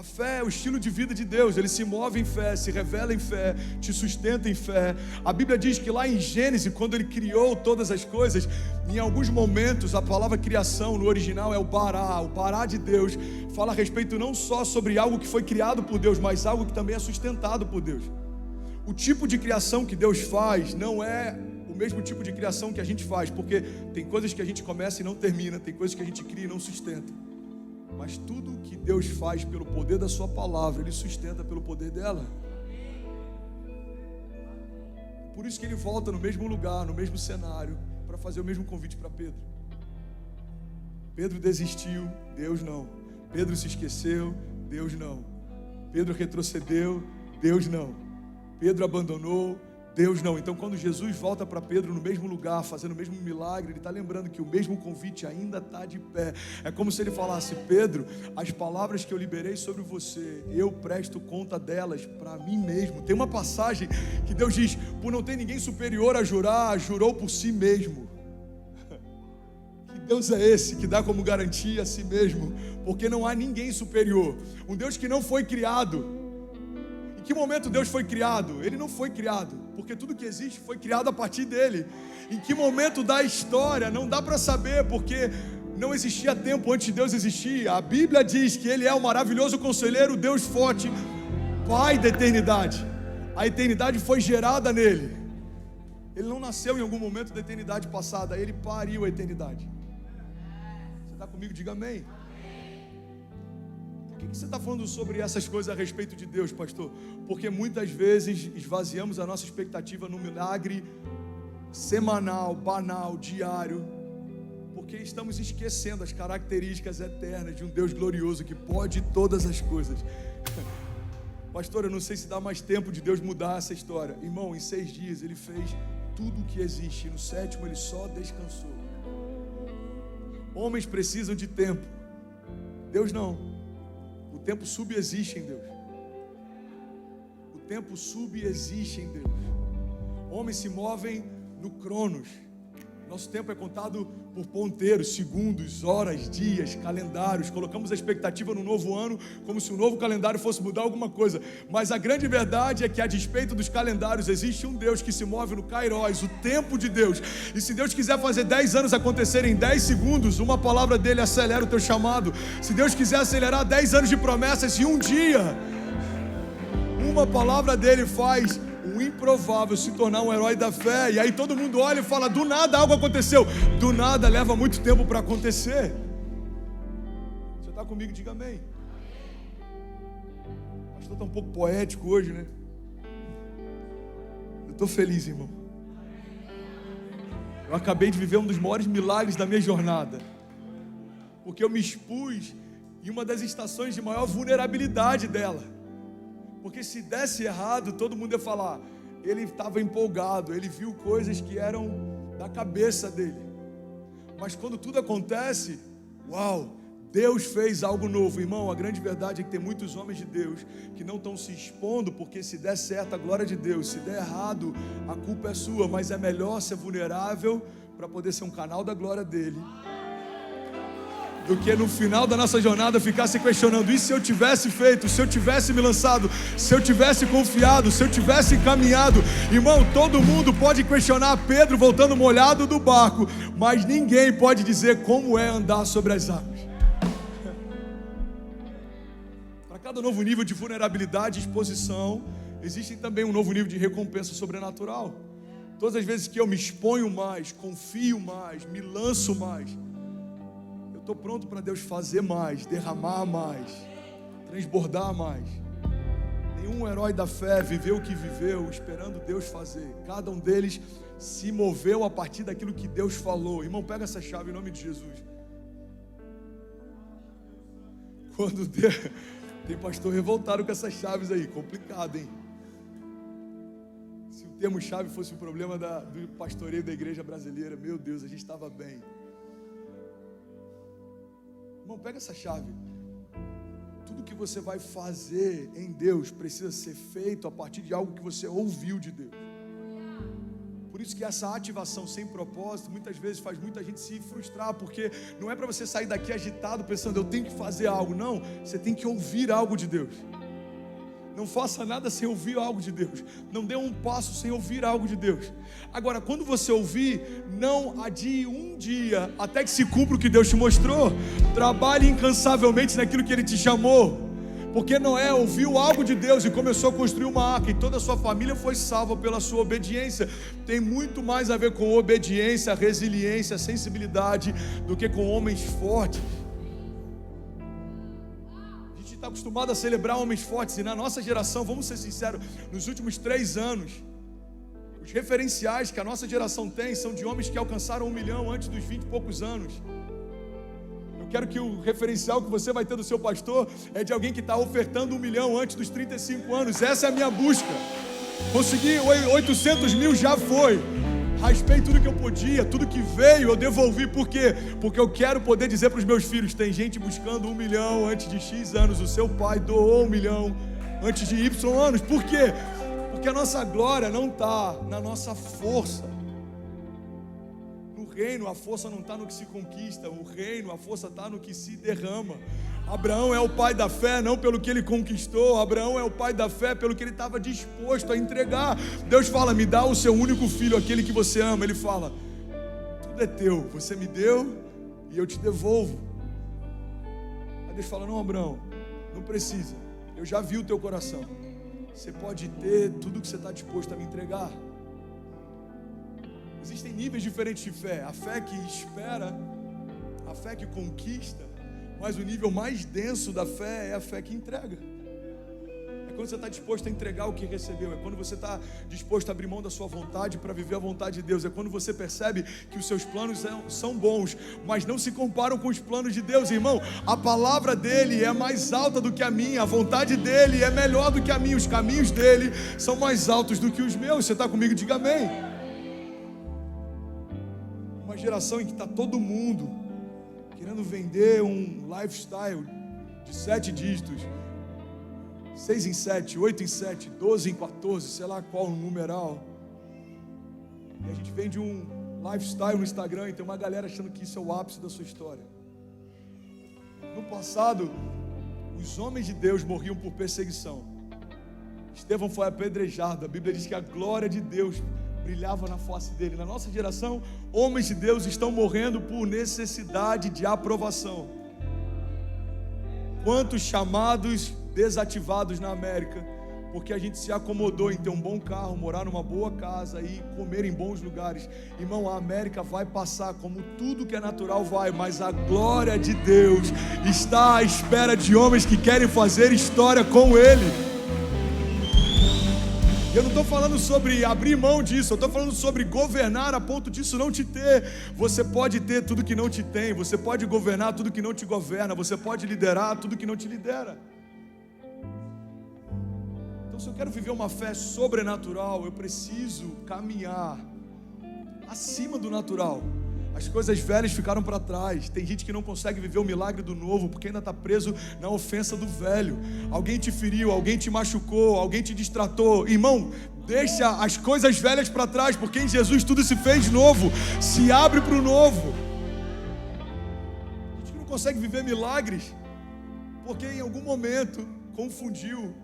A fé é o estilo de vida de Deus, Ele se move em fé, se revela em fé, te sustenta em fé. A Bíblia diz que lá em Gênesis, quando Ele criou todas as coisas, em alguns momentos a palavra criação no original é o bará de Deus, fala a respeito não só sobre algo que foi criado por Deus, mas algo que também é sustentado por Deus. O tipo de criação que Deus faz não é o mesmo tipo de criação que a gente faz, porque tem coisas que a gente começa e não termina, tem coisas que a gente cria e não sustenta. Mas tudo que Deus faz pelo poder da sua palavra, Ele sustenta pelo poder dela. Por isso que Ele volta no mesmo lugar, no mesmo cenário, para fazer o mesmo convite para Pedro. Pedro desistiu, Deus não. Pedro se esqueceu, Deus não. Pedro retrocedeu, Deus não. Pedro abandonou, Deus não. Então quando Jesus volta para Pedro no mesmo lugar, fazendo o mesmo milagre, Ele está lembrando que o mesmo convite ainda está de pé. É como se Ele falasse: Pedro, as palavras que eu liberei sobre você, eu presto conta delas para mim mesmo. Tem uma passagem que Deus diz: por não ter ninguém superior a jurar, jurou por si mesmo. Que Deus é esse que dá como garantia a si mesmo? Porque não há ninguém superior. Um Deus que não foi criado. Em que momento Deus foi criado? Ele não foi criado, porque tudo que existe foi criado a partir dele. Em que momento da história? Não dá para saber, porque não existia tempo antes de Deus existir. A Bíblia diz que Ele é o maravilhoso conselheiro, Deus forte, Pai da eternidade. A eternidade foi gerada nele. Ele não nasceu em algum momento da eternidade passada, Ele pariu a eternidade. Você está comigo? Diga amém. Por que você está falando sobre essas coisas a respeito de Deus, pastor? Porque muitas vezes esvaziamos a nossa expectativa no milagre semanal, banal, diário, porque estamos esquecendo as características eternas de um Deus glorioso que pode todas as coisas. Pastor, eu não sei se dá mais tempo de Deus mudar essa história. Irmão, em 6 dias Ele fez tudo o que existe, e no 7º Ele só descansou. Homens precisam de tempo, Deus não. O tempo subexiste em Deus. O tempo subexiste em Deus. Homens se movem no cronos. Nosso tempo é contado por ponteiros, segundos, horas, dias, calendários. Colocamos a expectativa no novo ano como se o novo calendário fosse mudar alguma coisa. Mas a grande verdade é que, a despeito dos calendários, existe um Deus que se move no Kairos, o tempo de Deus. E se Deus quiser fazer 10 anos acontecerem em 10 segundos, uma palavra dele acelera o teu chamado. Se Deus quiser acelerar 10 anos de promessas em um dia, uma palavra dele faz o improvável se tornar um herói da fé. E aí todo mundo olha e fala: do nada algo aconteceu. Do nada leva muito tempo para acontecer. Você está comigo? Diga amém. O pastor está um pouco poético hoje, né? Eu estou feliz, irmão. Eu acabei de viver um dos maiores milagres da minha jornada, porque eu me expus em uma das estações de maior vulnerabilidade dela. Porque se desse errado, todo mundo ia falar: ele estava empolgado, ele viu coisas que eram da cabeça dele. Mas quando tudo acontece, uau, Deus fez algo novo. Irmão, a grande verdade é que tem muitos homens de Deus que não estão se expondo, porque se der certo, a glória é de Deus. Se der errado, a culpa é sua. Mas é melhor ser vulnerável para poder ser um canal da glória dele, do que no final da nossa jornada ficar se questionando: e se eu tivesse feito, se eu tivesse me lançado, se eu tivesse confiado, se eu tivesse caminhado? Irmão, todo mundo pode questionar Pedro voltando molhado do barco, mas ninguém pode dizer como é andar sobre as águas. Para cada novo nível de vulnerabilidade e exposição, existe também um novo nível de recompensa sobrenatural. Todas as vezes que eu me exponho mais, confio mais, me lanço mais, estou pronto para Deus fazer mais, derramar mais, transbordar mais. Nenhum herói da fé viveu o que viveu esperando Deus fazer. Cada um deles se moveu a partir daquilo que Deus falou. Irmão, pega essa chave em nome de Jesus. Quando Deus... Tem pastor revoltado com essas chaves aí, complicado, hein? Se o termo chave fosse um problema do pastoreio da igreja brasileira, meu Deus, a gente estava bem. Irmão, pega essa chave. Tudo que você vai fazer em Deus precisa ser feito a partir de algo que você ouviu de Deus. Por isso que essa ativação sem propósito muitas vezes faz muita gente se frustrar, porque não é para você sair daqui agitado pensando eu tenho que fazer algo, não, você tem que ouvir algo de Deus. Não faça nada sem ouvir algo de Deus. Não dê um passo sem ouvir algo de Deus. Agora, quando você ouvir, não adie um dia até que se cumpra o que Deus te mostrou. Trabalhe incansavelmente naquilo que Ele te chamou. Porque Noé ouviu algo de Deus e começou a construir uma arca, e toda a sua família foi salva pela sua obediência. Tem muito mais a ver com obediência, resiliência, sensibilidade, do que com homens fortes. A gente está acostumado a celebrar homens fortes, e na nossa geração, vamos ser sinceros, nos últimos 3 anos, os referenciais que a nossa geração tem são de homens que alcançaram 1 milhão antes dos 20 e poucos anos. Quero que o referencial que você vai ter do seu pastor é de alguém que está ofertando 1 milhão antes dos 35 anos. Essa é a minha busca. Consegui 800 mil, já foi. Raspei tudo que eu podia, tudo que veio eu devolvi. Por quê? Porque eu quero poder dizer para os meus filhos: tem gente buscando 1 milhão antes de X anos. O seu pai doou 1 milhão antes de Y anos. Por quê? Porque a nossa glória não está na nossa força. No reino, a força não está no que se conquista. O reino, a força está no que se derrama. Abraão é o pai da fé, não pelo que ele conquistou. Abraão é o pai da fé pelo que ele estava disposto a entregar. Deus fala: me dá o seu único filho, aquele que você ama. Ele fala: tudo é teu, você me deu e eu te devolvo. Aí Deus fala: não, Abraão, não precisa, eu já vi o teu coração. Você pode ter tudo que você está disposto a me entregar. Existem níveis diferentes de fé. A fé que espera, a fé que conquista, mas o nível mais denso da fé é a fé que entrega. É quando você está disposto a entregar o que recebeu. É quando você está disposto a abrir mão da sua vontade para viver a vontade de Deus. É quando você percebe que os seus planos são bons, mas não se comparam com os planos de Deus. Irmão, a palavra dele é mais alta do que a minha. A vontade dele é melhor do que a minha. Os caminhos dele são mais altos do que os meus. Você está comigo? Diga amém. Uma geração em que está todo mundo querendo vender um lifestyle de 7 dígitos, 6 em 7, 8 em 7, 12 em 14, sei lá qual o numeral. E a gente vende um lifestyle no Instagram e tem uma galera achando que isso é o ápice da sua história. No passado, os homens de Deus morriam por perseguição. Estevão foi apedrejado. A Bíblia diz que a glória de Deus brilhava na face dele. Na nossa geração, homens de Deus estão morrendo por necessidade de aprovação. Quantos chamados desativados na América, porque a gente se acomodou em ter um bom carro, morar numa boa casa e comer em bons lugares. Irmão, a América vai passar, como tudo que é natural vai, mas a glória de Deus está à espera de homens que querem fazer história com Ele. Eu não estou falando sobre abrir mão disso, eu estou falando sobre governar a ponto disso não te ter. Você pode ter tudo que não te tem, você pode governar tudo que não te governa, você pode liderar tudo que não te lidera. Então, se eu quero viver uma fé sobrenatural, eu preciso caminhar acima do natural. As coisas velhas ficaram para trás. Tem gente que não consegue viver o milagre do novo porque ainda está preso na ofensa do velho. Alguém te feriu, alguém te machucou, alguém te distratou. Irmão, deixa as coisas velhas para trás, porque em Jesus tudo se fez novo. Se abre para o novo. A gente não consegue viver milagres porque em algum momento confundiu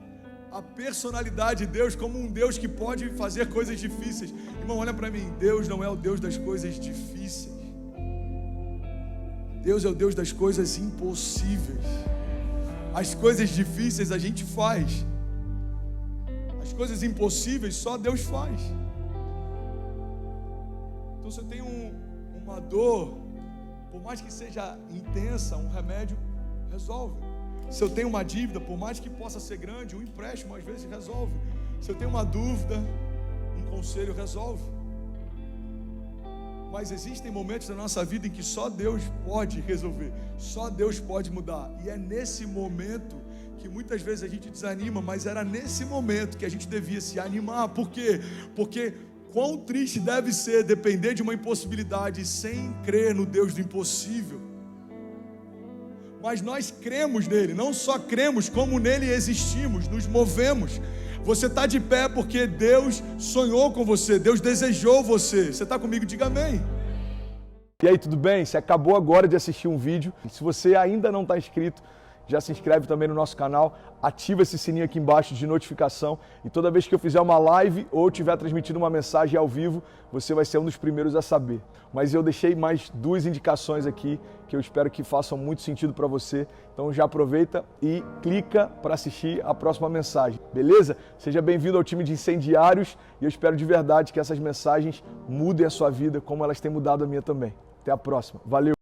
a personalidade de Deus como um Deus que pode fazer coisas difíceis. Irmão, olha para mim, Deus não é o Deus das coisas difíceis. Deus é o Deus das coisas impossíveis. As coisas difíceis a gente faz. As coisas impossíveis só Deus faz. Então, se eu tenho uma dor, por mais que seja intensa, um remédio resolve. Se eu tenho uma dívida, por mais que possa ser grande, um empréstimo às vezes resolve. Se eu tenho uma dúvida, um conselho resolve. Mas existem momentos da nossa vida em que só Deus pode resolver, só Deus pode mudar. E é nesse momento que muitas vezes a gente desanima, mas era nesse momento que a gente devia se animar. Por quê? Porque quão triste deve ser depender de uma impossibilidade sem crer no Deus do impossível. Mas nós cremos nele, não só cremos, como nele existimos, nos movemos. Você está de pé porque Deus sonhou com você, Deus desejou você. Você está comigo? Diga amém. E aí, tudo bem? Você acabou agora de assistir um vídeo. Se você ainda não está inscrito, já se inscreve também no nosso canal, ativa esse sininho aqui embaixo de notificação e toda vez que eu fizer uma live ou estiver transmitindo uma mensagem ao vivo, você vai ser um dos primeiros a saber. Mas eu deixei mais 2 indicações aqui que eu espero que façam muito sentido para você. Então já aproveita e clica para assistir a próxima mensagem, beleza? Seja bem-vindo ao time de incendiários e eu espero de verdade que essas mensagens mudem a sua vida como elas têm mudado a minha também. Até a próxima. Valeu!